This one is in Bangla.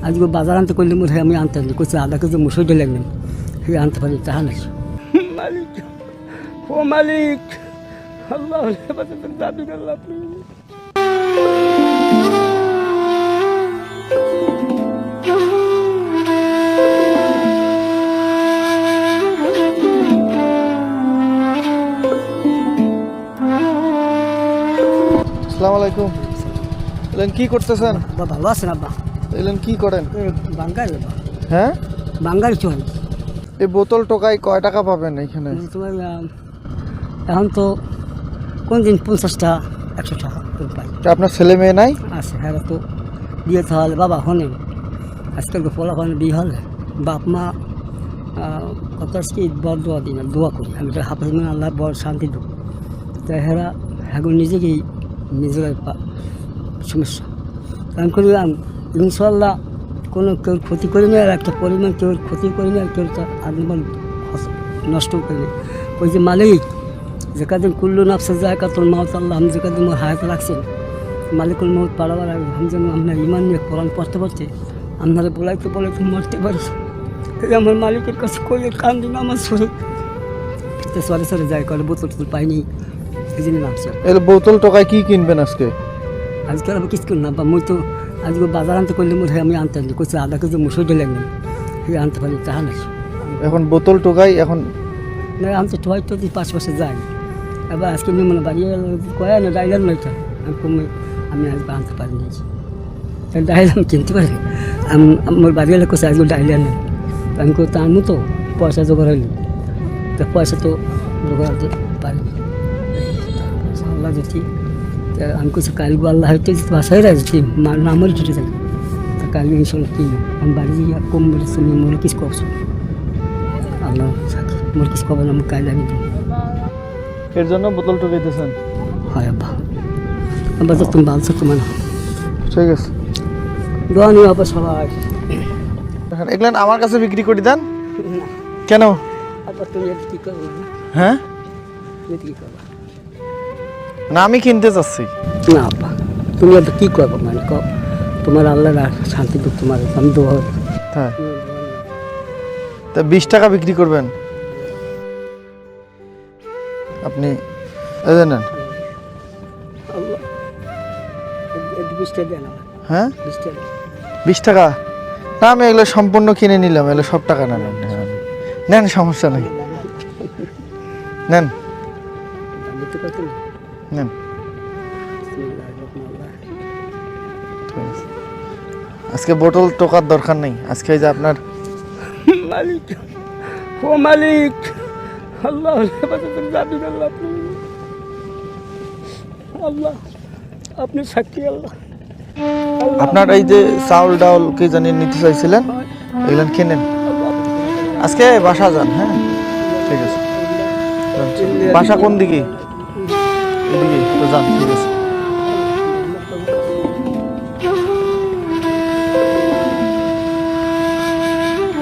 আজকে বাজার আনতে করলে মনে হয় আমি আনতে পারি কোথাও আধা কেজি মুসুর ডাল একদম সে আনতে পারি তাহা নাই মালিক ও মালিক আল্লাহ যাবি আল্লাহ আসসালামু আলাইকুম। এলেন কি করতেছেন? ভালো আছেন আব্বা? এলেন কি করেন? বাঙ্গাল হ্যাঁ, বাঙ্গাল চল। এই বোতল টোকাই কয় টাকা পাবেন এখানে? তোমার এখন তো কোন দিন 50টা 100 টাকা পাই। আপনার ছেলে মেয়ে নাই? আছে হ্যাঁ, তো বিয়ে তাহলে বাবা হনেন আজকাল তো ফলাফল বিয়ে হলে বাপ মা কত আজকে বড় দোয়া দিই না, দোয়া করি আমি তো হাফেজ মানে আল্লাহ বড় শান্তি দেব। তাই হেরা এখন নিজেকেই নিজের সমস্যা আমি করলাম ইনশাল্লাহ কোনো কেউ ক্ষতি করি না, আর একটা পরিমাণ কেউ ক্ষতি করি না, কেউ তো আদমন নষ্ট করি না। ওই যে মালিক যেকাদিন কুল্লু নাফসে যায় কাতল মাউত আল্লাহ আমি যেকাদিন হায়াত রাখছেন মালিকুল মৌত পাড়াবার আগে আমি যেন আপনার ইমান নিয়ে কোরআন পড়তে পড়তে আপনারা বলাইতে মরতে পারছি। আমার মালিকের কাছে কই কান্দি না আমার শরীর সরে সরে যায় করে বোতল টোতল পাইনি এই জন্য নামছে। এর বোতল টোকাই কি কিনবেন আজকে? আজকাল আমি কিছু করি না বা মই তো আজকে বাজার আনতে করলে মনে হয় আমি আনতে পারি কোথাও আধা কেজি মুসুর ডাল একদম সে আনতে পারি তাহা নাই। এখন বোতল টোকাই এখন না আনতে হয়তো পাশে যাই এবার আজকে মানে বাড়ি কয় না ডাইলার নয়টা আমি কমে আমি আজকে আনতে পারি নিয়েছি ডাইল আমি কিনতে পারি আমার বাড়ি এলে কোথায় আজকে ডাইলার নেই আমি করতে আনবো তো পয়সা জোগাড় হয়নি তো পয়সা তো জোগাড় পারিনি আল্লাহ যদি আমি কিছু কালকে আল্লাহ হয়তো বাসায় রাখছি আমার ছুটে থাকি কালকে ইনশাল্লাহ কিনি আমি বাড়ি গিয়ে কম বলেছি মনে কিছু করছো আল্লাহ মোর কিছু খবর আমি কাল আমি দিই এর জন্য বোতল টোকাইতেছেন? হয় আব্বা আব্বা তো তুমি ভালো থাকতো মানে ঠিক আছে। দোয়া নিয়ে আবার সবাই এগুলেন আমার কাছে বিক্রি করে দেন কেন? আব্বা তুমি কী করবো? হ্যাঁ তুমি কী করবো? না আমি কিনতে চাচ্ছি। না আব্বা তুমি আবার কী করবো মানে তোমার আল্লাহ শান্তি দুঃখ তোমার আমি দোয়া হ্যাঁ, তা 20 টাকা বিক্রি করবেন আপনি? এই যে নেন। আল্লাহ 20টা দেন আমার হ্যাঁ 20টা 20 টাকা না, আমি এগুলো সম্পূর্ণ কিনে নিলাম, এগুলো সব টাকা নেন আপনি। নেন, সমস্যা নেই, নেন আমি তো কত না নেন। ঠিক আছে। আজকে বোতল টোকার দরকার নেই, আজকে এই যে আপনার মালিক ও মালিক আল্লাহ যাবি আল্লাহ আল্লাহ আপনি সাক্ষী আল্লাহ আপনার এই যে চাউল ডাউল কি জানি নিতে চাইছিলেন এগুলো কিনেন, আজকে বাসা যান। হ্যাঁ ঠিক আছে। বাসা কোন দিকে? এদিকে তো যান, ঠিক আছে।